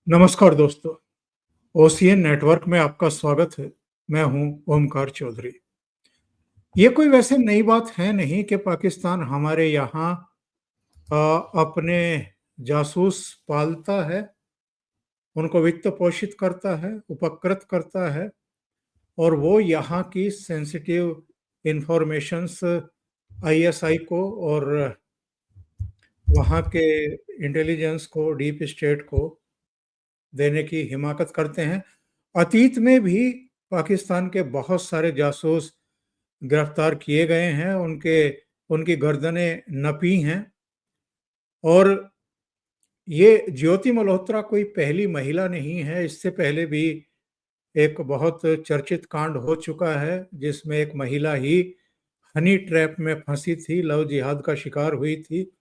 नमस्कार दोस्तों, OCN network में आपका स्वागत है। मैं हूं ओमकार चौधरी। ये कोई वैसे नई बात है नहीं कि पाकिस्तान हमारे यहाँ अपने जासूस पालता है, उनको वित्त पोषित करता है, उपकृत करता है और वो यहाँ की सेंसिटिव इंफॉर्मेशंस आईएसआई को और वहाँ के इंटेलिजेंस को, डीप स्टेट को देने की हिमाकत करते हैं। अतीत में भी पाकिस्तान के बहुत सारे जासूस गिरफ्तार किए गए हैं, उनकी गर्दनें नपी हैं और ये ज्योति मल्होत्रा कोई पहली महिला नहीं है। इससे पहले भी एक बहुत चर्चित कांड हो चुका है, जिसमें एक महिला ही हनी ट्रैप में फंसी थी, लव जिहाद का शिकार हुई थी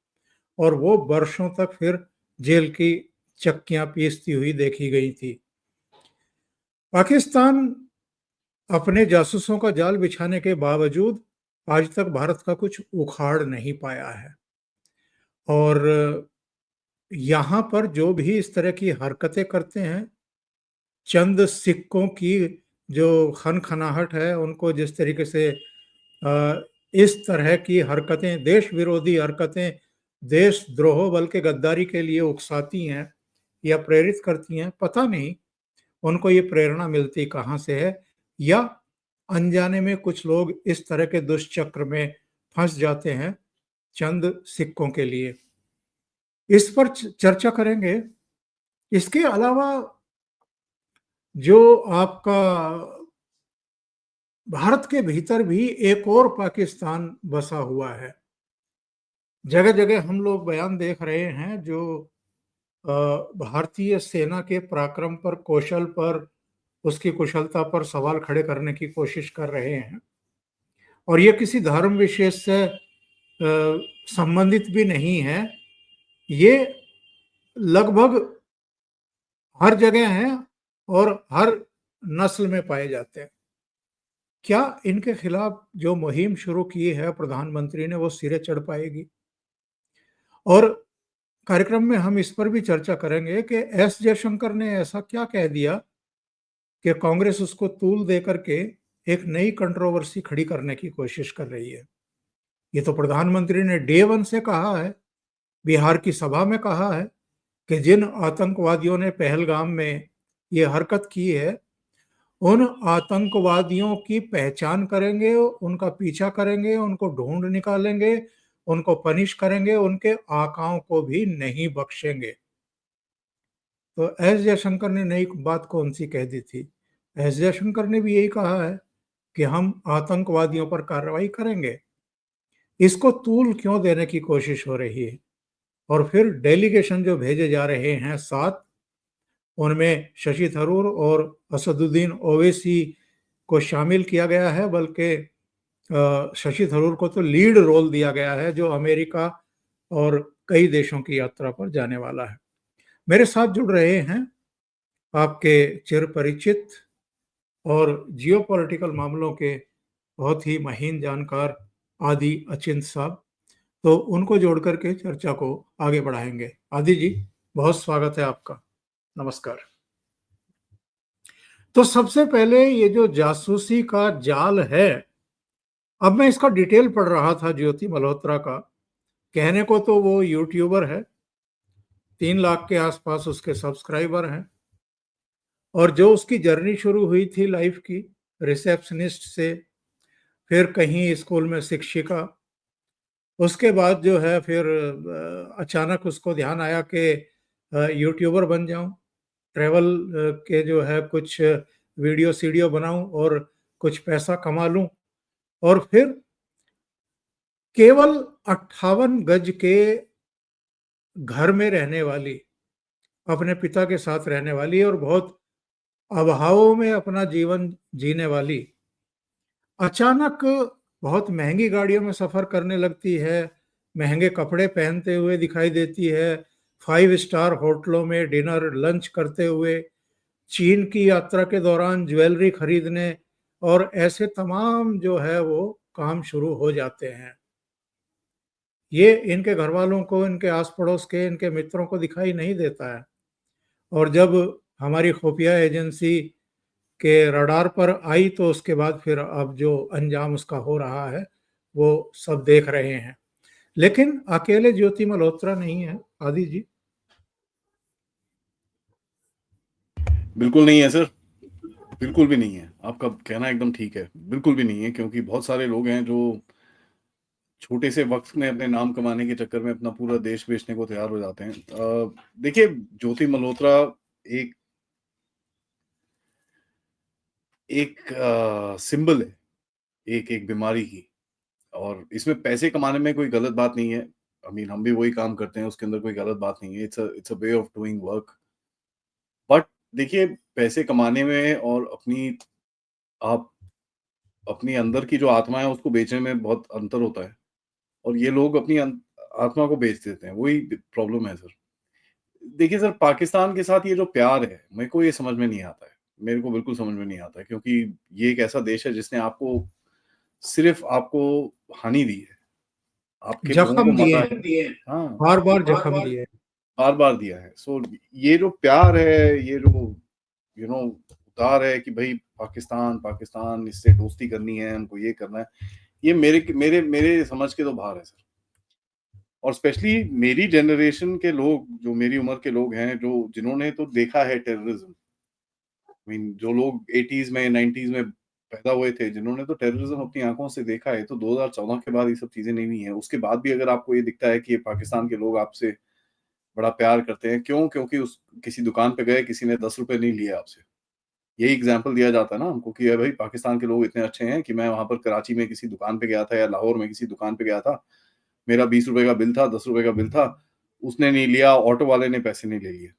और वो वर्षों तक फिर जेल की चक्कियां पीसती हुई देखी गई थी। पाकिस्तान अपने जासूसों का जाल बिछाने के बावजूद आज तक भारत का कुछ उखाड़ नहीं पाया है और यहाँ पर जो भी इस तरह की हरकतें करते हैं, चंद सिक्कों की जो खनखनाहट है, उनको जिस तरीके से इस तरह की हरकतें, देश विरोधी हरकतें, देशद्रोह बल्कि गद्दारी के लिए उकसाती हैं या प्रेरित करती हैं, पता नहीं उनको ये प्रेरणा मिलती कहाँ से है या अनजाने में कुछ लोग इस तरह के दुष्चक्र में फंस जाते हैं चंद सिक्कों के लिए। इस पर चर्चा करेंगे। इसके अलावा जो आपका भारत के भीतर भी एक और पाकिस्तान बसा हुआ है। जगह-जगह हम लोग बयान देख रहे हैं जो भारतीय सेना के पराक्रम पर, कौशल पर, उसकी कुशलता पर सवाल खड़े करने की कोशिश कर रहे हैं और ये किसी धर्म विशेष से संबंधित भी नहीं है। ये लगभग हर जगह हैं और हर नस्ल में पाए जाते हैं। क्या इनके खिलाफ जो मुहिम शुरू की है प्रधानमंत्री ने वो सिरे चढ़ पाएगी? और कार्यक्रम में हम इस पर भी चर्चा करेंगे कि एस जयशंकर ने ऐसा क्या कह दिया कि कांग्रेस उसको तूल दे करके एक नई कंट्रोवर्सी खड़ी करने की कोशिश कर रही है। ये तो प्रधानमंत्री ने डे वन से कहा है, बिहार की सभा में कहा है कि जिन आतंकवादियों ने पहलगाम में ये हरकत की है, उन आतंकवादियों की पहचान करेंगे, उनका पीछा करेंगे, उनको ढूंढ निकालेंगे, उनको पनिश करेंगे, उनके आकाओं को भी नहीं बख्शेंगे। तो एस जयशंकर ने नई बात कौन सी कह दी थी? एस जयशंकर ने भी यही कहा है कि हम आतंकवादियों पर कार्रवाई करेंगे। इसको तूल क्यों देने की कोशिश हो रही है? और फिर डेलीगेशन जो भेजे जा रहे हैं 7, उनमें शशि थरूर और असदुद्दीन ओवैसी को शामिल किया गया है, बल्कि शशि थरूर को तो लीड रोल दिया गया है, जो अमेरिका और कई देशों की यात्रा पर जाने वाला है। मेरे साथ जुड़ रहे हैं आपके चिर परिचित और जियोपॉलिटिकल मामलों के बहुत ही महीन जानकार आदि अचिंत साहब, तो उनको जोड़ करके चर्चा को आगे बढ़ाएंगे। आदि जी, बहुत स्वागत है आपका। नमस्कार। तो सबसे पहले ये जो जासूसी का जाल है, अब मैं इसका डिटेल पढ़ रहा था ज्योति मल्होत्रा का। कहने को तो वो यूट्यूबर है, 3 लाख के आसपास उसके सब्सक्राइबर हैं और जो उसकी जर्नी शुरू हुई थी लाइफ की, रिसेप्शनिस्ट से, फिर कहीं स्कूल में शिक्षिका, उसके बाद जो है फिर अचानक उसको ध्यान आया कि यूट्यूबर बन जाऊं, ट्रैवल के जो है कुछ वीडियो सीडियो बनाऊं और कुछ पैसा कमा लूं। और फिर केवल 58 गज के घर में रहने वाली, अपने पिता के साथ रहने वाली और बहुत अभावों में अपना जीवन जीने वाली, अचानक बहुत महंगी गाड़ियों में सफ़र करने लगती है, महंगे कपड़े पहनते हुए दिखाई देती है, 5 स्टार होटलों में डिनर, लंच करते हुए, चीन की यात्रा के दौरान ज्वेलरी खरीदने और ऐसे तमाम जो है वो काम शुरू हो जाते हैं। ये इनके घरवालों को, इनके आस-पड़ोस के, इनके मित्रों को दिखाई नहीं देता है और जब हमारी खुफिया एजेंसी के रडार पर आई तो उसके बाद फिर अब जो अंजाम उसका हो रहा है वो सब देख रहे हैं। लेकिन अकेले ज्योति मल्होत्रा नहीं है आदि जी। बिल्कुल नहीं है सर, बिल्कुल भी नहीं है। आपका कहना एकदम ठीक है, बिल्कुल भी नहीं है, क्योंकि बहुत सारे लोग हैं जो छोटे से वक्त में अपने नाम कमाने के चक्कर में अपना पूरा देश बेचने को तैयार हो जाते हैं। देखिए, ज्योति मल्होत्रा एक एक सिंबल है एक एक बीमारी की, और इसमें पैसे कमाने में कोई गलत बात नहीं है। आई मीन हम भी वही काम करते हैं, उसके अंदर कोई गलत बात नहीं है। It's a way of doing work. But देखिए, पैसे कमाने में और आप अपनी अंदर की जो आत्मा है उसको बेचने में बहुत अंतर होता है, और ये लोग अपनी आत्मा को बेच देते हैं, वही प्रॉब्लम है सर। देखिए सर, पाकिस्तान के साथ ये जो प्यार है, मेरे को ये समझ में नहीं आता है। मेरे को बिल्कुल समझ में नहीं आता है, क्योंकि ये एक ऐसा देश है जिसने सिर्फ आपको हानि दी है, आपके लोगों को जख्म दिए मरा हैं, है। हाँ, बार बार जख्म दिए। बार-बार दिया है। सो ये जो प्यार है, ये जो उतार है कि भई पाकिस्तान, पाकिस्तान इससे दोस्ती करनी है, हमको ये करना है, ये मेरे मेरे मेरे समझ के तो बाहर है सर। और स्पेशली मेरी जनरेशन के लोग, जो मेरी उम्र के लोग हैं, जो जिन्होंने तो देखा है टेररिज्म। आई मीन जो लोग 80s में 90s में पैदा हुए थे, जिन्होंने तो टेररिज्म अपनी आंखों से देखा है, तो 2014 के बाद ये सब चीजें नहीं हुई हैं। उसके बाद भी अगर आपको ये दिखता है कि ये पाकिस्तान के लोग आपसे बड़ा प्यार करते हैं, क्यों? क्योंकि उस किसी दुकान पे गए, किसी ने 10 रुपए नहीं लिए आपसे। यही एग्जाम्पल दिया जाता है ना हमको कि भाई पाकिस्तान के लोग इतने अच्छे हैं कि मैं वहां पर कराची में किसी दुकान पे गया था या लाहौर में किसी दुकान पे गया था, मेरा 20 रुपए का बिल था, 10 रुपए का बिल था, उसने नहीं लिया, ऑटो वाले ने पैसे नहीं ले लिए।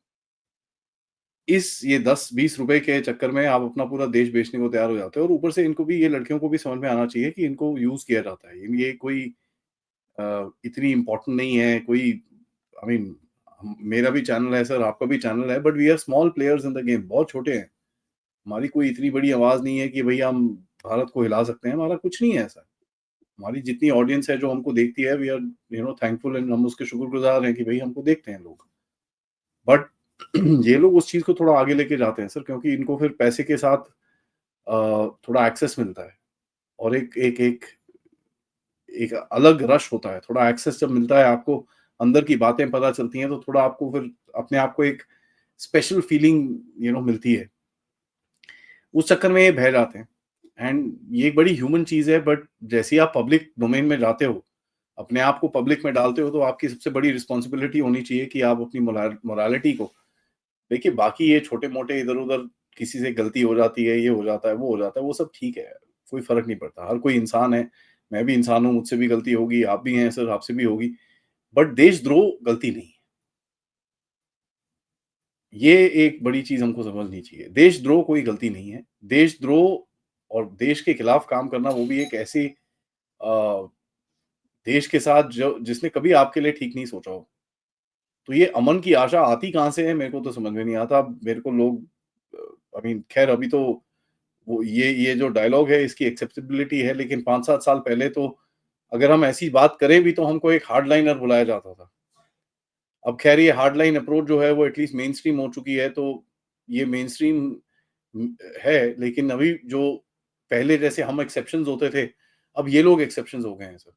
ये 10-20 रुपए के चक्कर में आप अपना पूरा देश बेचने को तैयार हो जाते हो, और ऊपर से इनको भी, ये लड़कियों को भी समझ में आना चाहिए कि इनको यूज किया जाता है। ये कोई इतनी इम्पोर्टेंट नहीं है कोई। आई मीन मेरा भी चैनल है सर, आपका भी चैनल है, but we are small players in the game, बहुत छोटे हैं। हमारी कोई इतनी बड़ी आवाज नहीं है कि भैया हम भारत को हिला सकते हैं, हमारा कुछ नहीं है ऐसा। हमारी जितनी ऑडियंस है जो हमको देखती है, वी आर थैंकफुल, एंड हम उसके शुक्रगुजार हैं कि भाई हमको देखते हैं लोग। बट ये लोग उस चीज को थोड़ा आगे लेके जाते हैं सर, क्योंकि इनको फिर पैसे के साथ थोड़ा एक्सेस मिलता है, और एक एक एक एक अलग रश होता है। थोड़ा एक्सेस जब मिलता है आपको, अंदर की बातें पता चलती हैं, तो थोड़ा आपको फिर अपने आप को एक स्पेशल फीलिंग मिलती है। उस चक्कर में ये बह जाते हैं। एंड ये एक बड़ी ह्यूमन चीज है, बट जैसे ही आप पब्लिक डोमेन में जाते हो, अपने आप को पब्लिक में डालते हो, तो आपकी सबसे बड़ी रिस्पॉन्सिबिलिटी होनी चाहिए कि आप अपनी मोरालिटी को देखिए। बाकी ये छोटे मोटे इधर उधर किसी से गलती हो जाती है, ये हो जाता है, वो हो जाता है, वो सब ठीक है, कोई फर्क नहीं पड़ता। हर कोई इंसान है, मैं भी इंसान हूँ, मुझसे भी गलती होगी, आप भी हैं सर, आपसे भी होगी। बट देशद्रोह गलती नहीं है। ये एक बड़ी चीज हमको समझनी चाहिए। देशद्रोह कोई गलती नहीं है। देशद्रोह और देश के खिलाफ काम करना, वो भी एक ऐसी देश के साथ जो जिसने कभी आपके लिए ठीक नहीं सोचा हो। तो ये अमन की आशा आती कहाँ से है, मेरे को तो समझ में नहीं आता। मेरे को लोग आई मीन खैर, अभी तो वो ये जो डायलॉग है इसकी एक्सेप्टेबिलिटी है, लेकिन 5-7 साल पहले तो अगर हम ऐसी बात करें भी, तो हमको एक हार्डलाइनर बुलाया जाता था। अब खैर ये हार्डलाइन अप्रोच जो है वो एटलीस्ट मेन स्ट्रीम हो चुकी है, तो ये मेन स्ट्रीम है। लेकिन अभी जो पहले जैसे हम एक्सेप्शंस होते थे, अब ये लोग एक्सेप्शंस हो गए हैं सर।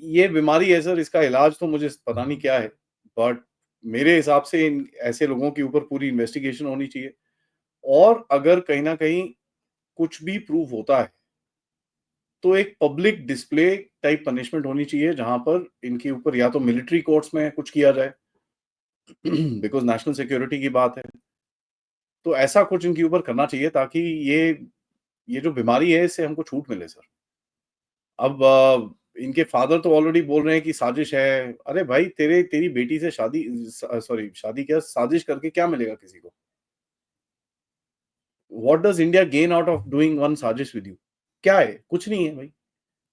ये बीमारी है सर, इसका इलाज तो मुझे पता नहीं क्या है, बट मेरे हिसाब से इन ऐसे लोगों के ऊपर पूरी इन्वेस्टिगेशन होनी चाहिए। और अगर कहीं ना कहीं कुछ भी प्रूव होता है, तो एक पब्लिक डिस्प्ले टाइप पनिशमेंट होनी चाहिए, जहां पर इनके ऊपर या तो मिलिट्री कोर्ट्स में कुछ किया जाए बिकॉज नेशनल सिक्योरिटी की बात है। तो ऐसा कुछ इनके ऊपर करना चाहिए, ताकि ये जो बीमारी है इससे हमको छूट मिले सर। अब इनके फादर तो ऑलरेडी बोल रहे हैं कि साजिश है। अरे भाई, तेरी बेटी से शादी, सॉरी शादी क्या, साजिश करके क्या मिलेगा किसी को? What does India gain out of doing one साजिश विद यू? क्या है? कुछ नहीं है भाई।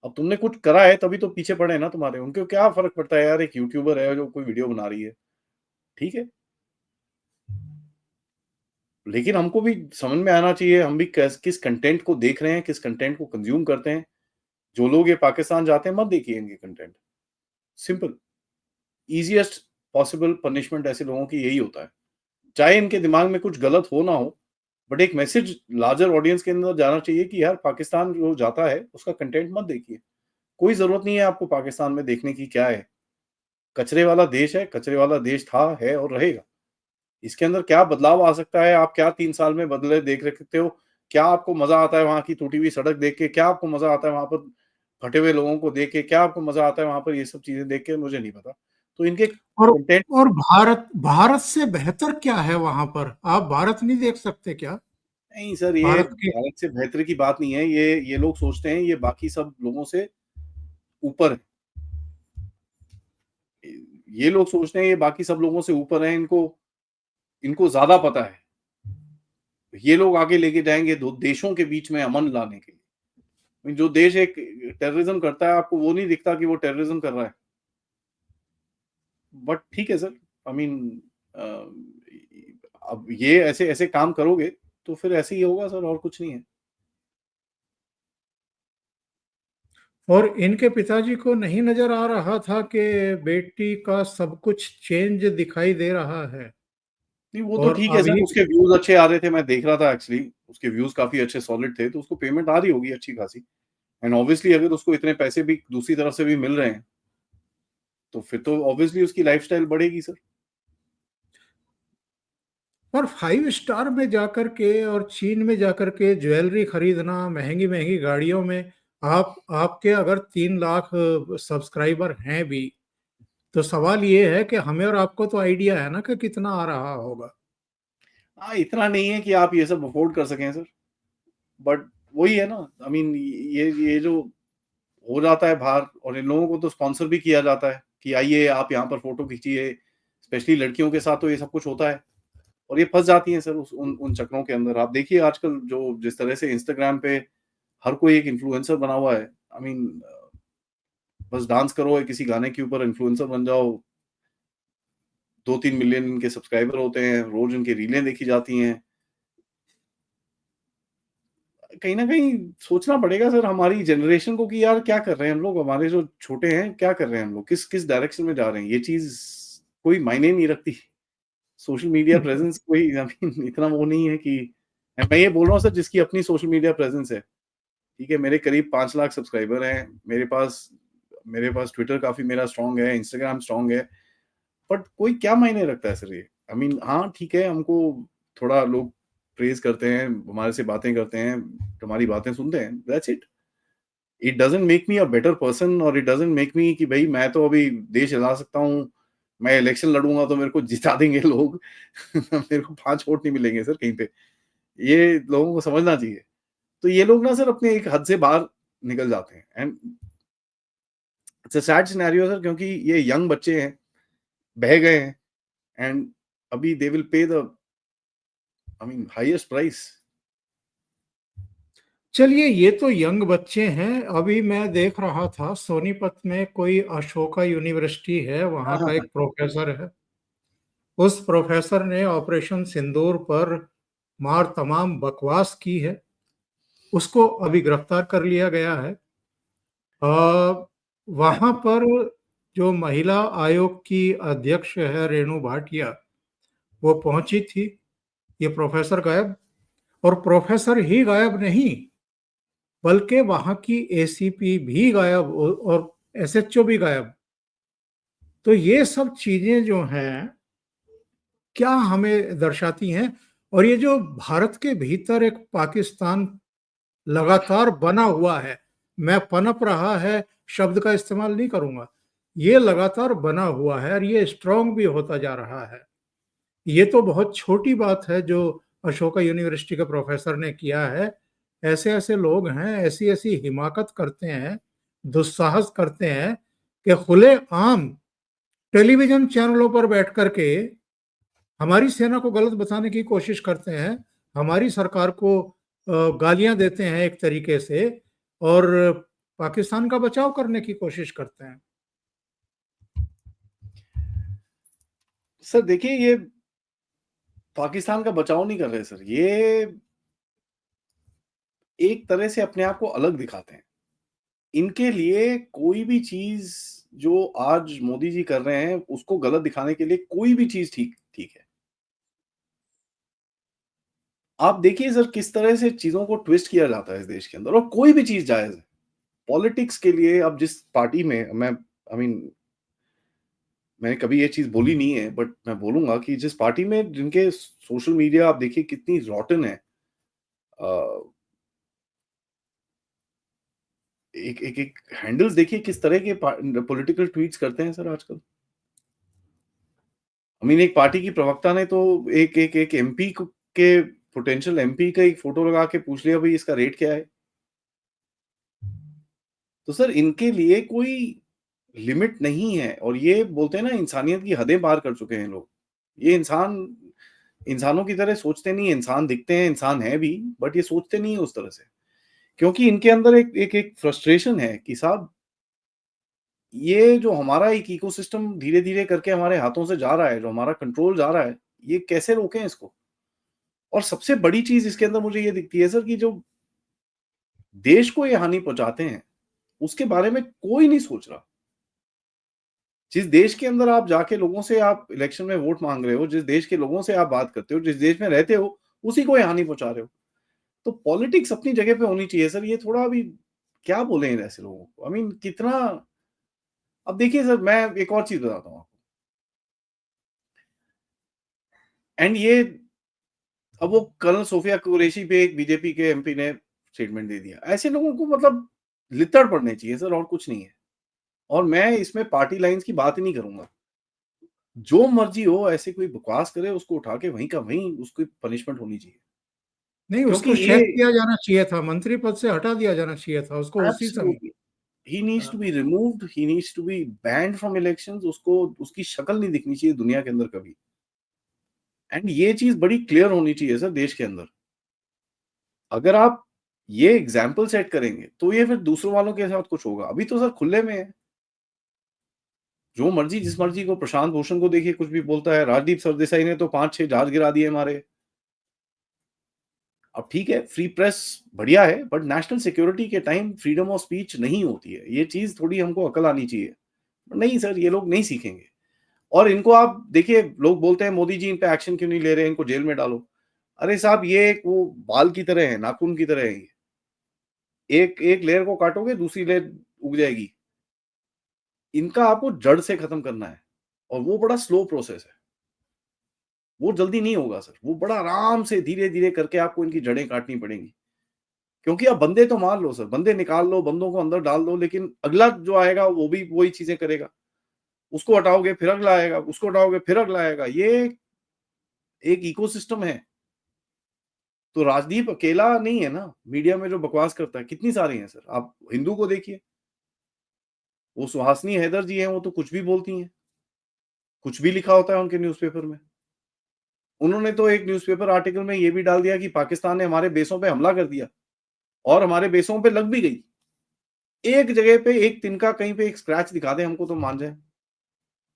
अब तुमने कुछ करा है तभी तो पीछे पड़े हैं ना तुम्हारे। उनको क्या फर्क पड़ता है यार, एक यूट्यूबर है जो कोई वीडियो बना रही है, ठीक है। लेकिन हमको भी समझ में आना चाहिए, हम भी किस कंटेंट को देख रहे हैं, किस कंटेंट को कंज्यूम करते हैं। जो लोग ये पाकिस्तान जाते हैं, मत देखिए इनके content. Simple, easiest possible punishment ऐसे लोगों की यही होता है। चाहे इनके दिमाग में कुछ गलत हो ना हो, बट एक मैसेज लार्जर ऑडियंस के अंदर जाना चाहिए कि यार पाकिस्तान जो जाता है, उसका कंटेंट मत देखिए। कोई ज़रूरत नहीं है आपको पाकिस्तान में देखने की क्या है। कचरे वाला देश है, कचरे वाला देश था, है और रहेगा। इसके अंदर क्या बदलाव आ सकता है, आप क्या 3 साल में बदले देख सकते हो? क्या आपको मज़ा आता है वहाँ की टूटी हुई सड़क देख के? क्या आपको मज़ा आता है वहाँ पर फटे हुए लोगों को देख के? क्या आपको मज़ा आता है वहाँ पर ये सब चीज़ें देख के? मुझे नहीं पता। तो इनके और कंटेंट और भारत भारत से बेहतर क्या है वहां पर? आप भारत नहीं देख सकते क्या? नहीं सर, ये भारत के भारत से बेहतर की बात नहीं है। ये लोग सोचते हैं ये बाकी सब लोगों से ऊपर है। ये लोग सोचते हैं ये बाकी सब लोगों से ऊपर हैं, इनको इनको ज़्यादा पता है। ये लोग आगे लेके जाएँगे 2 देशों के बीच में अमन लाने के लिए। जो देश एक टेररिज़्म करता है, आपको वो नहीं दिखता कि वो टेररिज़्म कर रहा है। बट ठीक है सर, आई मीन अ, अब ये ऐसे-ऐसे काम करोगे, तो फिर ऐसे ही होगा सर और कुछ नहीं है। और इनके पिताजी को नहीं नजर आ रहा था कि बेटी का सब कुछ चेंज दिखाई दे रहा है। नहीं, वो तो और ठीक है सर, अभी उसके व्यूज़ अच्छे आ रहे थे, मैं देख रहा था एक्चुअली, उसके व्यूज़ काफ़ी अच्छे सॉलिड थे, तो उसको पेमेंट आ रही होगी अच्छी खासी। एंड ऑब्वियसली अगर उसको इतने पैसे भी दूसरी तरफ से भी मिल रहे हैं, तो फिर तो ऑब्वियसली उसकी लाइफ़स्टाइल बढ़ेगी सर। पर 5 स्टार में जाकर के और चीन में जाकर के ज्वेलरी खरीदना, महंगी-महंगी गाड़ियों में आप आपके अगर 3 लाख सब्सक्राइबर हैं भी, तो सवाल ये है कि हमें और आपको तो आइडिया है ना कि कितना आ रहा होगा। हाँ, इतना नहीं है कि आप ये सब अफ़ोर्ड कर सकें सर, बट वही है ना, आई मीन ये जो हो जाता है बाहर और इन लोगों को तो स्पॉन्सर भी किया जाता है कि आइए आप यहाँ पर फ़ोटो खींचिए, स्पेशली लड़कियों के साथ तो ये सब कुछ होता है और ये फँस जाती हैं सर उस उन उन चक्करों के अंदर। आप देखिए आजकल जो जिस तरह से इंस्टाग्राम पे हर कोई एक इन्फ्लुएंसर बना हुआ है। आई मीन बस डांस करो या किसी गाने के ऊपर इन्फ्लुएंसर बन जाओ, 2-3 मिलियन इनके सब्सक्राइबर होते हैं, रोज़ इनकी रीलें देखी जाती हैं। कहीं न कहीं सोचना पड़ेगा सर हमारी जनरेशन को कि यार क्या कर रहे हैं हम लोग? हमारे जो छोटे हैं, क्या कर रहे हैं हम लोग? किस किस डायरेक्शन में जा रहे हैं? ये चीज़ कोई मायने नहीं रखती। सोशल मीडिया प्रेज़ेंस कोई आई मीन इतना वो नहीं है कि मैं ये बोल रहा हूँ सर जिसकी अपनी सोशल मीडिया प्रेज़ेंस है, ठीक है? मेरे करीब 5 लाख सब्सक्राइबर हैं। मेरे पास ट्विटर काफ़ी मेरा स्ट्रॉन्ग है, इंस्टाग्राम स्ट्रॉन्ग है। बट कोई क्या मायने रखता है सर ये? आई मीन हाँ, ठीक है हमको थोड़ा लोग प्रेज़ करते हैं, हमारे से बातें करते हैं, हमारी बातें सुनते हैं, that's it. It doesn't make me a better person और इट डज़न्ट मेक मी कि भई मैं तो अभी देश हिला सकता हूँ, मैं इलेक्शन लड़ूँगा तो मेरे को जिता देंगे लोग। मेरे को 5 वोट नहीं मिलेंगे सर कहीं पे। ये लोगों को समझना चाहिए। तो ये लोग ना सर अपने एक हद से बाहर निकल जाते हैं and it's a sad scenario sir क्योंकि ये यंग बच्चे हैं, बह गए हैं एंड अभी they will pay the I mean highest price. चलिए ये तो यंग बच्चे हैं। अभी मैं देख रहा था सोनीपत में कोई अशोका यूनिवर्सिटी है, हाँ, वहाँ हाँ, का हाँ। एक प्रोफेसर है। उस प्रोफेसर ने ऑपरेशन सिंदूर पर मार तमाम बकवास की है। उसको अभी गिरफ्तार कर लिया गया है। वहाँ पर जो महिला आयोग की अध्यक्ष है रेणु भाटिया, वो पहुंची थी। ये प्रोफेसर गायब, और प्रोफेसर ही गायब नहीं, बल्कि वहाँ की एसीपी भी गायब और एसएचओ भी गायब। तो ये सब चीजें जो हैं, क्या हमें दर्शाती हैं? और ये जो भारत के भीतर एक पाकिस्तान लगातार बना हुआ है, मैं पनप रहा है शब्द का इस्तेमाल नहीं करूंगा, ये लगातार बना हुआ है और ये स्ट्रांग भी होता जा रहा है। ये तो बहुत छोटी बात है जो अशोका यूनिवर्सिटी के प्रोफेसर ने किया है। ऐसे ऐसे लोग हैं, ऐसी ऐसी हिमाकत करते हैं, दुस्साहस करते हैं कि खुले आम टेलीविजन चैनलों पर बैठ करके हमारी सेना को गलत बताने की कोशिश करते हैं, हमारी सरकार को गालियां देते हैं एक तरीके से, और पाकिस्तान का बचाव करने की कोशिश करते हैं। सर देखिए ये पाकिस्तान का बचाव नहीं कर रहे सर, ये एक तरह से अपने आप को अलग दिखाते हैं। इनके लिए कोई भी चीज़ जो आज मोदी जी कर रहे हैं, उसको गलत दिखाने के लिए कोई भी चीज़ ठीक ठीक है। आप देखिए सर किस तरह से चीज़ों को ट्विस्ट किया जाता है इस देश के अंदर और कोई भी चीज़ जायज़ है। पॉलिटिक्स के लिए अब जिस पार्टी में मैं आई मीन मैंने कभी ये चीज़ बोली नहीं है बट मैं बोलूँगा कि जिस पार्टी में जिनके सोशल मीडिया आप देखिए कितनी रॉटन है। अ, एक हैंडल्स देखिए किस तरह के पॉलिटिकल ट्वीट्स करते हैं सर आजकल। आई मीन एक पार्टी की प्रवक्ता ने तो एक एमपी के पोटेंशियल एमपी का एक फोटो लगा के पूछ लिया भाई इसका रेट क्या है? तो सर इनके लिए कोई लिमिट नहीं है और ये बोलते हैं ना इंसानियत की हदें पार कर चुके हैं लोग। ये इंसानों की तरह सोचते नहीं है, इंसान दिखते हैं, इंसान है भी बट ये सोचते नहीं है उस तरह से। क्योंकि इनके अंदर एक फ्रस्ट्रेशन है कि साहब ये जो हमारा एक इकोसिस्टम धीरे-धीरे करके हमारे हाथों से जा रहा है, जो हमारा कंट्रोल जा रहा है, ये कैसे रोकें इसको? और सबसे बड़ी चीज़ इसके अंदर मुझे ये दिखती है सर कि जो देश को ये हानि पहुँचाते हैं, उसके बारे में कोई नहीं सोच रहा। जिस देश के अंदर आप जाके लोगों से आप इलेक्शन में वोट माँग रहे हो, जिस देश के लोगों से आप बात करते हो, जिस देश में रहते हो, उसी को ये हानि पहुँचा रहे हो। तो पॉलिटिक्स अपनी जगह पे होनी चाहिए सर, ये थोड़ा अभी क्या बोलें इन ऐसे लोगों को? आई मीन कितना अब देखिए सर मैं एक और चीज़ बताता हूँ आपको एंड ये अब वो कर्नल सोफिया कुरैशी पे एक बीजेपी के एमपी ने स्टेटमेंट दे दिया। ऐसे लोगों को मतलब लित्तड़ पड़ने चाहिए सर और कुछ नहीं है। और मैं इसमें पार्टी लाइन्स की बात ही नहीं करूँगा। जो मर्ज़ी हो ऐसे कोई बकवास करे उसको उठा के वहीं का वहीं उसकी पनिशमेंट होनी चाहिए। नहीं, क्योंकि उसको ये शेक किया जाना चाहिए था, मंत्री पद से हटा दिया जाना चाहिए था उसको उसी समय। Absolutely he needs to be removed, he needs to be banned from elections उसको उसकी शक्ल नहीं दिखनी चाहिए दुनिया के अंदर कभी। एंड ये चीज़ बड़ी क्लियर होनी चाहिए सर देश के अंदर। अगर आप ये एग्ज़ाम्पल सेट करेंगे, तो ये फिर दूसरों वालों के साथ कुछ होगा। अभी तो सर खुले में है। जो मर्ज़ी जिस मर्ज़ी को प्रशांत भूषण को देखिए कुछ भी बोलता है। राजदीप सरदेसाई ने तो 5-6 जहाज गिरा दिए हमारे। अब ठीक है, फ्री प्रेस बढ़िया है, बट नेशनल सिक्योरिटी के टाइम फ्रीडम ऑफ स्पीच नहीं होती है। ये चीज़ थोड़ी हमको अकल आनी चाहिए। नहीं सर, ये लोग नहीं सीखेंगे। और इनको आप देखिए लोग बोलते हैं मोदी जी इन पे एक्शन क्यों नहीं ले रहे हैं, इनको जेल में डालो। अरे साहब ये एक वो बाल की तरह है, नाखून की तरह है ये। एक एक लेयर को काटोगे दूसरी लेयर उग जाएगी। इनका आपको जड़ से खत्म करना है और वो बड़ा स्लो प्रोसेस है। वो जल्दी नहीं होगा सर, वो बड़ा आराम से धीरे-धीरे करके आपको इनकी जड़ें काटनी पड़ेंगी। क्योंकि आप बंदे तो मार लो सर, बंदे निकाल लो, बंदों को अंदर डाल दो, लेकिन अगला जो आएगा वो भी वही चीज़ें करेगा। उसको हटाओगे फिर अगला आएगा, उसको हटाओगे फिर अगला आएगा। ये एक इकोसिस्टम है। तो राजदीप अकेला नहीं है ना, मीडिया में जो बकवास करता है, कितनी सारी हैं सर। आप हिंदू को देखिए, वो सुहासिनी हैदर जी हैं, वो तो कुछ भी बोलती हैं। कुछ भी लिखा होता है उनके न्यूज़पेपर में। उन्होंने तो एक न्यूज़पेपर आर्टिकल में ये भी डाल दिया कि पाकिस्तान ने हमारे बेसों पे हमला कर दिया और हमारे बेसों पे लग भी गई। एक जगह पे एक तिनका कहीं पे एक स्क्रैच दिखा दें हमको तो मान जाएँ,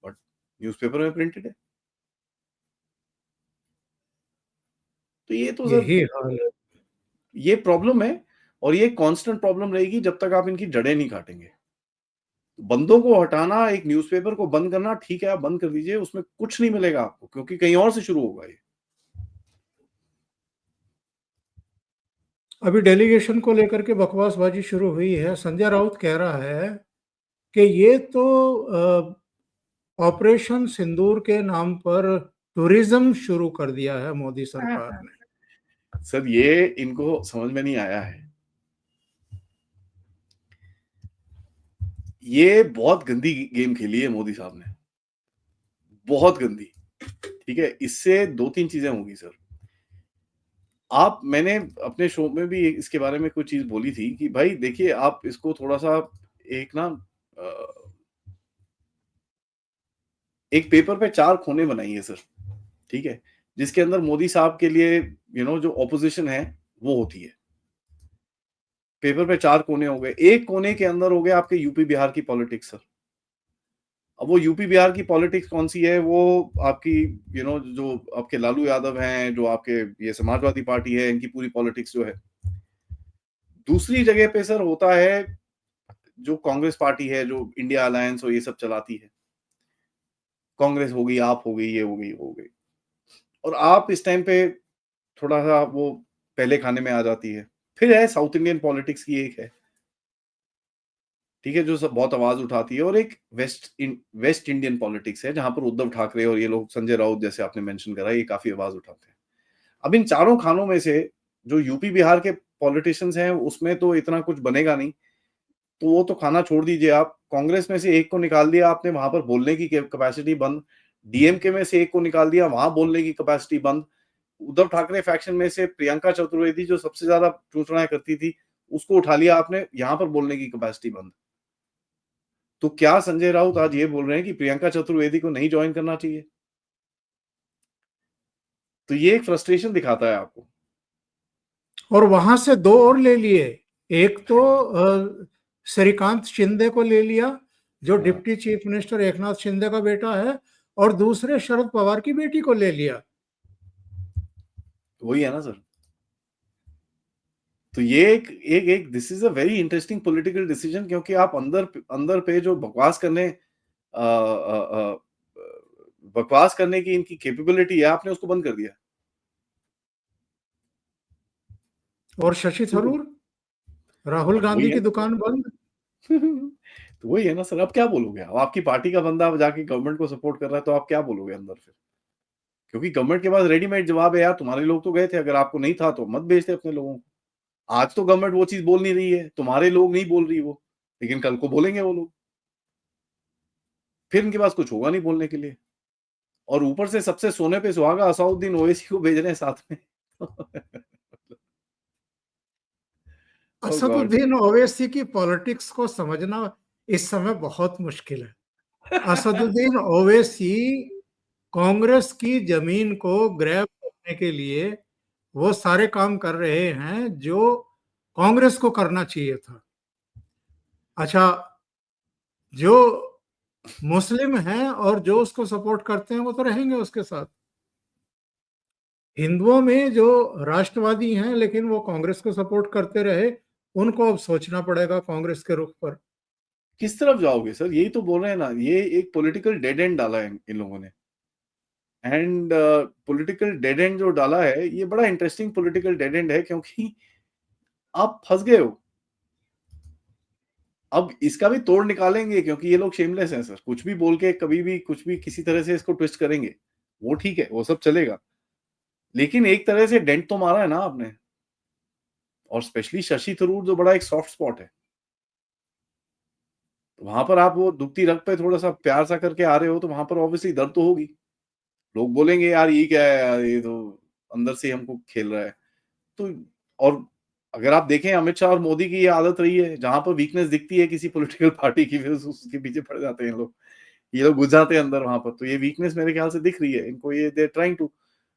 बट न्यूज़पेपर में प्रिंटेड है। तो ये तो सर यही हाल है। ये प्रॉब्लम है और ये कांस्टेंट प्रॉब्लम रहेगी जब तक आप इनकी जड़ें नहीं काटेंगे। बंदों को हटाना, एक न्यूज़पेपर को बंद करना, ठीक है आप बंद कर दीजिए, उसमें कुछ नहीं मिलेगा आपको क्योंकि कहीं और से शुरू होगा ये। अभी डेलीगेशन को लेकर के बकवासबाजी शुरू हुई है। संजय राउत कह रहा है कि ये तो ऑपरेशन सिंदूर के नाम पर टूरिज्म शुरू कर दिया है मोदी सरकार ने। सर ये इनको समझ में नहीं आया है। ये बहुत गंदी गेम खेली है मोदी साहब ने। बहुत गंदी। ठीक है? इससे 2-3 चीज़ें होंगी सर। मैंने अपने शो में भी इसके बारे में कुछ चीज़ बोली थी कि भाई देखिए आप इसको थोड़ा-सा एक ना अ, एक पेपर पे 4 कोने बनाइए सर, ठीक है? जिसके अंदर मोदी साहब के लिए जो ऑपोज़िशन है, वो होती है। पेपर पे 4 कोने हो गए। एक कोने के अंदर हो गया आपके यूपी बिहार की पॉलिटिक्स सर। अब वो यूपी बिहार की पॉलिटिक्स कौन-सी है, वो आपकी जो आपके लालू यादव हैं, जो आपके ये समाजवादी पार्टी है, इनकी पूरी पॉलिटिक्स जो है। दूसरी जगह पे सर होता है, जो कांग्रेस पार्टी है, जो इंडिया अलायंस और ये सब चलाती है। कांग्रेस हो गई, आप हो गई, ये हो गई, वो हो गई। और आप इस टाइम पे थोड़ा-सा वो पहले खाने में आ जाती है। फिर है साउथ इंडियन पॉलिटिक्स की एक है, ठीक है, जो सब बहुत आवाज़ उठाती है, और एक वेस्ट इंडियन पॉलिटिक्स है, जहाँ पर उद्धव ठाकरे और ये लोग, संजय राउत जैसे आपने मेंशन करा, ये काफ़ी आवाज़ उठाते हैं। अब इन चारों खानों में से जो यूपी बिहार के पॉलिटिशियंस हैं, उसमें तो इतना कुछ बनेगा नहीं, तो वो तो खाना छोड़ दीजिए आप। कांग्रेस में से एक को निकाल दिया आपने, वहां पर बोलने की कैपेसिटी बंद। डीएमके में से एक को निकाल दिया, वहां बोलने की कैपेसिटी बंद। उद्धव ठाकरे फैक्शन में से प्रियंका चतुर्वेदी, जो सबसे ज्यादा चूचनाएं करती थी, उसको उठा लिया आपने, यहां पर बोलने की कैपेसिटी बंद। तो क्या संजय राउत आज ये बोल रहे हैं कि प्रियंका चतुर्वेदी को नहीं ज्वाइन करना चाहिए? तो ये एक फ्रस्ट्रेशन दिखाता है आपको। और वहां से दो और ले लिए। एक तो श्रीकांत शिंदे को ले लिया, जो हाँ, deputy chief minister Eknath Shinde का बेटा है, और दूसरे शरद पवार की बेटी को ले लिया। वही है ना सर। तो ये एक this is a very interesting political decision, क्योंकि आप अंदर अंदर पे जो बकवास करने की इनकी कैपेबिलिटी है, आपने उसको बंद कर दिया। और शशि तो थरूर, राहुल अब वही गांधी है की दुकान बंद। तो वही है ना सर, अब क्या बोलोगे आप? आपकी पार्टी का बंदा अब जाके गवर्नमेंट को सपोर्ट कर रहा है, तो आप क्या बोलोगे अंदर फिर? क्योंकि गवर्नमेंट के पास रेडीमेड जवाब है, यार तुम्हारे लोग तो गए थे, अगर आपको नहीं था तो मत भेजते अपने लोगों को। आज तो गवर्नमेंट वो चीज बोल नहीं रही है, तुम्हारे लोग नहीं बोल रही वो, लेकिन कल को बोलेंगे वो लोग, फिर इनके पास कुछ होगा नहीं बोलने के लिए। और ऊपर से सबसे सोने पे सुहागा असाउद्दीन ओवैसी को भेज रहे हैं साथ में। ओह गॉड। असदुद्दीन ओवैसी की पॉलिटिक्स को समझना इस समय बहुत मुश्किल है। असदुद्दीन ओवैसी कांग्रेस की जमीन को ग्रैब करने के लिए वो सारे काम कर रहे हैं जो कांग्रेस को करना चाहिए था। अच्छा, जो मुस्लिम हैं और जो उसको सपोर्ट करते हैं वो तो रहेंगे उसके साथ। हिंदुओं में जो राष्ट्रवादी हैं लेकिन वो कांग्रेस को सपोर्ट करते रहे, उनको अब सोचना पड़ेगा कांग्रेस के रुख पर। किस तरफ जाओगे सर? यही तो बोल रहे हैं ना, ये एक पॉलिटिकल डेड एंड डाला है इन लोगों ने। एंड पॉलिटिकल डेड एंड जो डाला है, ये बड़ा इंटरेस्टिंग पॉलिटिकल डेड एंड है, क्योंकि आप फंस गए हो। अब इसका भी तोड़ निकालेंगे, क्योंकि ये लोग शेमलेस हैं सर, कुछ भी बोल के कभी भी कुछ भी किसी तरह से इसको ट्विस्ट करेंगे। वो ठीक है, वो सब चलेगा, लेकिन एक तरह से डेंट तो मारा है ना आपने। और स्पेशली शशि थरूर, जो बड़ा एक सॉफ्ट स्पॉट है, वहां पर आप वो दुखती रग पे थोड़ा सा प्यार सा करके आ रहे हो, तो वहां पर ऑब्वियसली दर्द तो होगी। लोग बोलेंगे यार ये क्या है यार, ये तो अंदर से हमको खेल रहा है। तो और अगर आप देखें, अमित शाह और मोदी की ये आदत रही है, जहां पर वीकनेस दिखती है किसी पॉलिटिकल पार्टी की, फिर उसके पीछे पड़ जाते हैं लोग। ये लोग घुस जाते हैं अंदर वहां पर। तो ये वीकनेस मेरे ख्याल से दिख रही है इनको, ये दे ट्राइंग टू।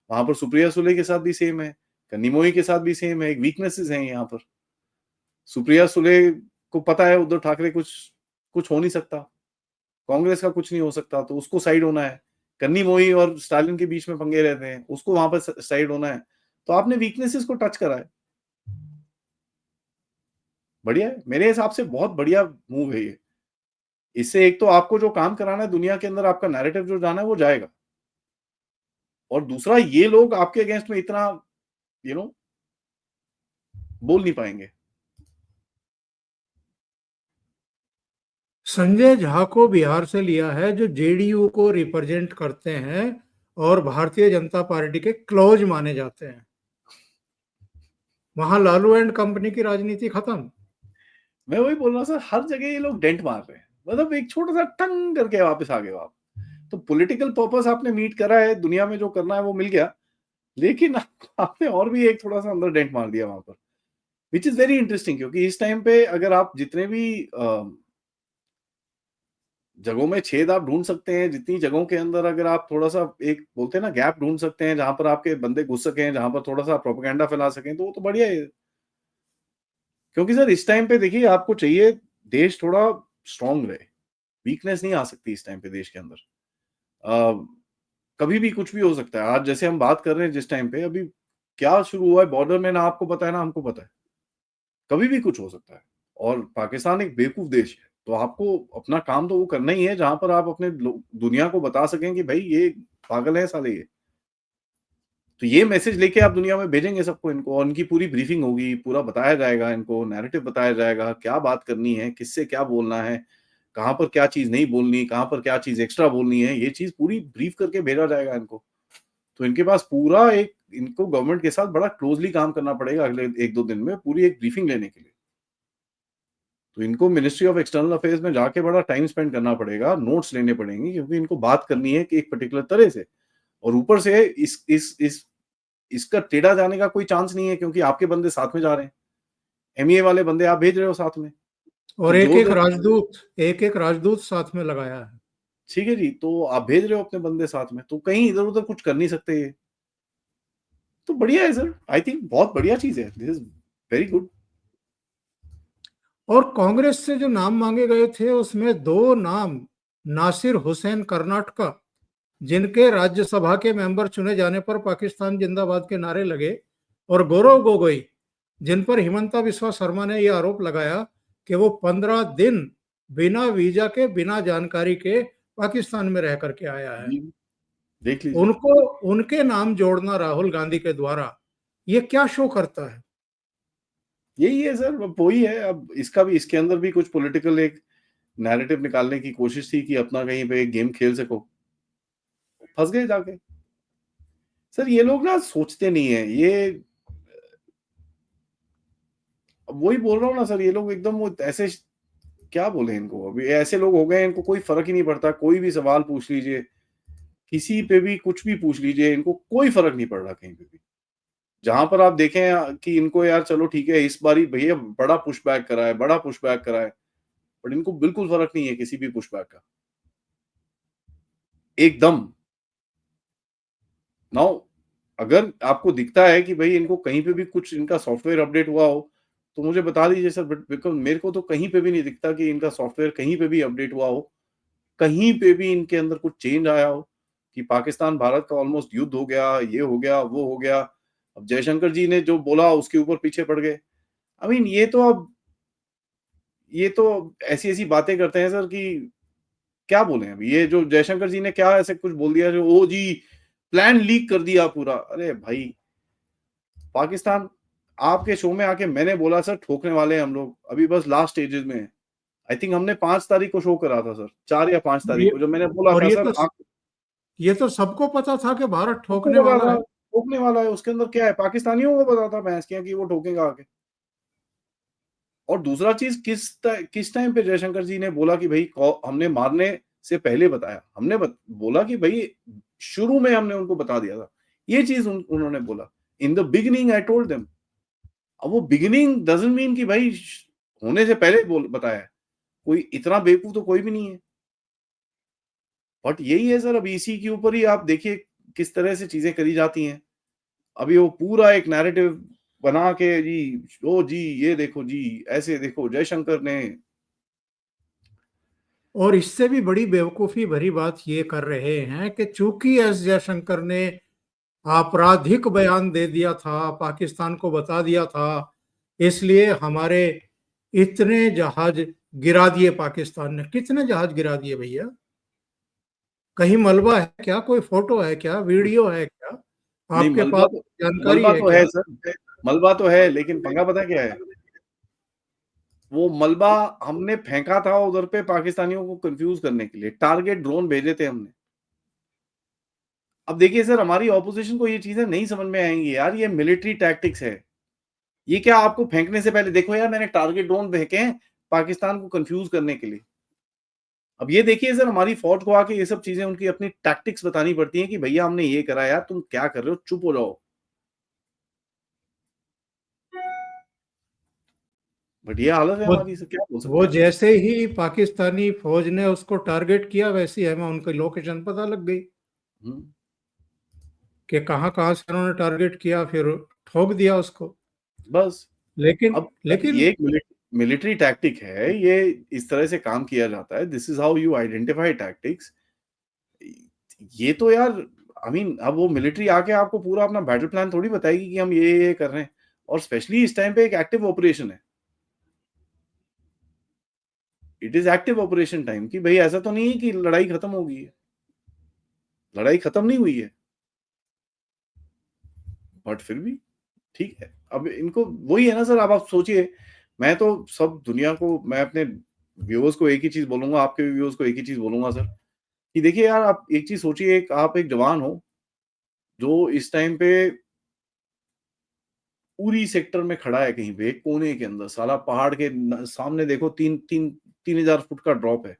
वहां पर सुप्रिया सुले के साथ भी सेम है, कन्नी मोई के साथ भी सेम है, एक वीकनेसेस हैं यहाँ पर। सुप्रिया सुले को पता है उद्धव ठाकरे कुछ कुछ हो नहीं सकता, कांग्रेस का कुछ नहीं हो सकता, तो उसको साइड होना है। कन्नी मोई और स्टालिन के बीच में पंगे रहते हैं, उसको वहां पर साइड होना है। तो आपने वीकनेसेस को टच करा है। बढ़िया है, मेरे हिसाब से बहुत बढ़िया मूव है ये। इससे एक तो आपको जो काम कराना है दुनिया के अंदर, आपका नैरेटिव जो जाना है वो जाएगा, और दूसरा ये लोग आपके अगेंस्ट में इतना यू नो बोल नहीं पाएंगे। संजय झा को बिहार से लिया है, जो जेडीयू को रिप्रेजेंट करते हैं और भारतीय जनता पार्टी के क्लोज माने जाते हैं। वहां लालू एंड कंपनी की राजनीति खत्म। मैं वही बोल रहा हूँ सर, हर जगह ये लोग डेंट मार रहे हैं, मतलब एक छोटा सा टंग करके वापस आ गए हो आप। तो पॉलिटिकल पर्पस आपने मीट करा है, दुनिया में जो करना है वो मिल गया, लेकिन आपने और भी एक थोड़ा सा अंदर डेंट मार दिया वहां पर, विच इज वेरी इंटरेस्टिंग। क्योंकि इस टाइम पे अगर आप जितने भी जगहों में छेद आप ढूंढ सकते हैं, जितनी जगहों के अंदर अगर आप थोड़ा सा एक बोलते हैं ना गैप ढूंढ सकते हैं, जहां पर आपके बंदे घुस सकें, जहां पर थोड़ा सा प्रोपेगेंडा फैला सकें, तो वो तो बढ़िया है। क्योंकि सर इस टाइम पे देखिए, आपको चाहिए देश थोड़ा स्ट्रांग रहे, वीकनेस नहीं आ सकती इस टाइम पे देश के अंदर। अ, कभी भी कुछ भी हो सकता है। आज जैसे हम बात कर रहे हैं जिस टाइम पे, अभी क्या शुरू हुआ है बॉर्डर में, ना आपको पता है ना हमको पता है, कभी भी कुछ हो सकता है। और पाकिस्तान एक बेवकूफ देश है, तो आपको अपना काम तो वो करना ही है, जहां पर आप अपने दुनिया को बता सकें कि भाई ये पागल है साले ये। तो ये मैसेज लेके आप दुनिया में भेजेंगे सबको इनको, और इनकी पूरी ब्रीफिंग होगी, पूरा बताया जाएगा इनको, नैरेटिव बताया जाएगा, क्या बात करनी है, किससे क्या बोलना है, कहाँ पर क्या चीज़ नहीं बोलनी, कहाँ पर क्या चीज़ एक्स्ट्रा बोलनी है, ये चीज़ पूरी ब्रीफ करके भेजा जाएगा इनको। तो इनके पास पूरा एक, इनको गवर्नमेंट के साथ बड़ा क्लोज़ली काम करना पड़ेगा अगले 1-2 दिन में, पूरी एक ब्रीफिंग लेने के लिए। तो इनको मिनिस्ट्री ऑफ एक्सटर्नल अफेयर्स में जाके बड़ा टाइम स्पेंड करना पड़ेगा, नोट्स लेने पड़ेंगे, क्योंकि इनको बात करनी है कि एक पर्टिकुलर तरह से, और ऊपर से इसका टेढ़ा जाने का कोई चांस नहीं है, क्योंकि आपके बंदे साथ में जा रहे हैं। एमईए वाले बंदे आप भेज रहे हो साथ में। तो और जो एक-एक उधर, राजदूत एक-एक राजदूत साथ में लगाया है। ठीक है जी, तो आप भेज रहे हो अपने बंदे साथ में, तो कहीं इधर-उधर कुछ कर नहीं सकते ये। तो बढ़िया है सर, आई थिंक बहुत बढ़िया चीज़ है। This is very good. और कांग्रेस से जो नाम मांगे गए थे उसमें 2 नाम, नासिर हुसैन कर्नाटका, जिनके राज्यसभा के मेंबर चुने जाने पर पाकिस्तान जिंदाबाद के नारे लगे, और गौरव गोगोई, जिन पर हिमंता बिस्वा शर्मा ने यह आरोप लगाया कि वो 15 दिन बिना वीजा के, बिना जानकारी के पाकिस्तान में रह करके आया है। जी, देख लीजिए। उनको, उनके नाम जोड़ना राहुल गांधी के द्वारा, ये क्या शो करता है? यही है सर, अब वही है। अब इसका भी, इसके अंदर भी कुछ पॉलिटिकल एक नैरेटिव निकालने की कोशिश थी कि अपना कहीं पे एक गेम खेल सको। फँस गए जाके। सर ये लोग ना सोचते नहीं है। ये अब वही बोल रहा हूँ ना सर, ये लोग एकदम वो ऐसे, क्या बोले इनको, अभी ऐसे लोग हो गए हैं, इनको कोई फ़र्क ही नहीं पड़ता। कोई भी सवाल पूछ लीजिए, किसी पे भी कुछ भी पूछ लीजिए, इनको कोई फ़र्क नहीं पड़ रहा कहीं पे भी। जहाँ पर आप देखें कि इनको यार चलो ठीक है, इस बारी भैया बड़ा पुशबैक करा है, बड़ा पुशबैक करा है, बट इनको बिल्कुल फ़र्क नहीं है किसी भी पुशबैक का। एकदम। नाउ अगर आपको दिखता है कि भई इनको कहीं पे भी कुछ इनका सॉफ्टवेयर अपडेट हुआ हो, तो मुझे बता दीजिए सर, बट बिकॉज़ मेरे को तो कहीं पे भी नहीं दिखता कि इनका सॉफ्टवेयर कहीं पे भी अपडेट हुआ हो। कहीं पे भी इनके अंदर कुछ चेंज आया हो कि पाकिस्तान भारत का ऑलमोस्ट युद्ध हो गया, ये हो गया, वो हो गया। अब जयशंकर जी ने जो बोला उसके ऊपर पीछे पड़ गए। आई मीन ये तो ऐसी-ऐसी बातें करते हैं सर कि क्या बोलें अब। ये जो जयशंकर जी ने क्या ऐसे कुछ बोल दिया जो ओ जी प्लान लीक कर दिया पूरा। अरे भाई, पाकिस्तान आपके शो में आके मैंने बोला सर ठोकने वाले हैं हम लोग। अभी बस लास्ट स्टेजेस में हैं। आई थिंक हमने 5 तारीख को शो करा था सर, 4 या 5 और तारीख ये को जब मैंने बोला और था ये सर तो आप, ये तो सबको पता था कि भारत सबको ठोकने पता वाला था, है। ठोकने वाला है, उसके अंदर क्या है? पाकिस्तानियों को पता था भैंस के कि वो ठोकेगा आके। और दूसरा चीज़ किस टाइम पे जयशंकर जी ने बोला कि भई कौ हमने मारने से पहले बताया। हमने बोला कि भई शुरू में हमने उनको बता दिया था। ये चीज़ उन्होंने बोला। In the beginning I told them. अब वो बिगिनिंग डज़न्ट मीन कि भई होने से पहले बताया है। कोई इतना बेवकूफ तो कोई भी नहीं है। बट यही है सर, अब इसी के ऊपर ही आप देखिए किस तरह से चीज़ें करी जाती हैं। अभी वो पूरा एक नैरेटिव बना के जी, ओ जी, ये देखो जी, ऐसे देखो जयशंकर ने। और इससे भी बड़ी बेवकूफ़ी भरी बात ये कर रहे हैं कि चूंकि एस जयशंकर ने आपराधिक बयान दे दिया था, पाकिस्तान को बता दिया था, इसलिए हमारे इतने जहाज गिरा दिए पाकिस्तान ने। कितने जहाज गिरा दिए भैया? कहीं मलबा है क्या? कोई फोटो है क्या? वीडियो है क्या? नहीं, आपके पास जानकारी है क्या? मलबा तो है सर, मलबा तो है, लेकिन पंगा पता है क्या है? वो मलबा हमने फेंका था उधर पे पाकिस्तानियों को कन्फ्यूज़ करने के लिए, टारगेट ड्रोन भेजे थे हमने। अब देखिए सर, हमारी ऑपोज़िशन को ये चीज़ें नहीं समझ में आएँगी यार, ये मिलिट्री टैक्टिक्स है। ये क्या आपको फेंकने से पहले देखो यार मैंने टारगेट ड्रोन फेंके हैं पाकिस्तान को कन्फ्यूज़ करने के लिए। अब ये देखिए सर, हमारी फ़ौज को आके ये सब चीज़ें उनकी अपनी टैक्टिक्स बतानी पड़ती हैं कि भैया हमने ये करा यार, तुम क्या कर रहे हो? चुप हो जाओ। बट ये हालत है वो हमारी सर, क्या बोल सकते वो हैं इसमें? जैसे ही पाकिस्तानी फौज ने उसको टारगेट किया, वैसे ही हमें उनकी लोकेशन पता लग गई हुँ। कि कहाँ कहाँ से उन्होंने टारगेट किया, फिर ठोक दिया उसको। बस। लेकिन अब लेकिन ये एक मिलिट्री टैक्टिक है, ये इस तरह से काम किया जाता है, this is how you identify tactics. ये तो यार आई मीन अब वो मिलिट्री आके आपको पूरा अपना बैटल प्लान थोड़ी बताएगी कि हम ये कर रहे हैं, और स्पेशली इस टाइम पे एक एक्टिव ऑपरेशन है। It is active operation time कि भई ऐसा तो नहीं है कि लड़ाई खत्म हो गई है। लड़ाई खत्म नहीं हुई है। बट फिर भी ठीक है। अब इनको वही है ना सर, अब आप सोचिए, मैं तो सब दुनिया को, मैं अपने व्यूअर्स को एक ही चीज़ बोलूँगा, आपके भी व्यूअर्स को एक ही चीज़ बोलूँगा सर, कि देखिए यार, आप एक चीज़ सोचिए, एक आप एक जवान हो, जो इस टाइम पे पूरी सेक्टर में खड़ा है कहीं पे, एक कोने के अंदर, साला पहाड़ के सामने देखो, 3,000 फुट का ड्रॉप है,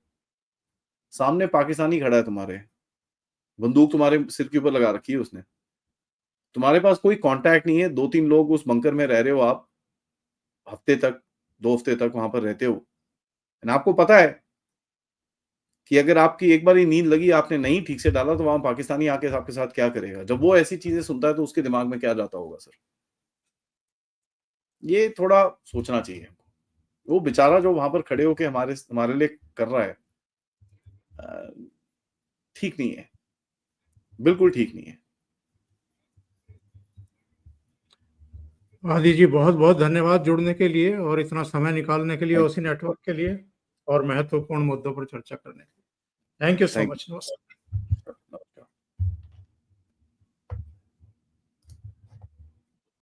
सामने पाकिस्तानी खड़ा है तुम्हारे, बंदूक तुम्हारे सिर के ऊपर लगा रखी है उसने, तुम्हारे पास कोई कांटेक्ट नहीं है, 2-3 लोग उस बंकर में रह रहे हो आप, हफ्ते तक, 2 हफ्ते तक वहां पर रहते हो, एंड आपको पता है कि अगर आपकी एक बार ही नींद लगी, आपने नहीं ठीक से डाला, तो वहां पाकिस्तानी आके आपके साथ क्या करेगा। जब वो ऐसी चीजें सुनता है तो उसके दिमाग में क्या जाता होगा सर, ये थोड़ा सोचना चाहिए। वो बेचारा जो वहां पर खड़े होके हमारे हमारे लिए कर रहा है, ठीक नहीं है, बिल्कुल ठीक नहीं है। आदि जी, बहुत बहुत धन्यवाद जुड़ने के लिए और इतना समय निकालने के लिए थैंक ओसी नेटवर्क के लिए और महत्वपूर्ण मुद्दों पर चर्चा करने के लिए। Thank you so thank much. नमस्कार।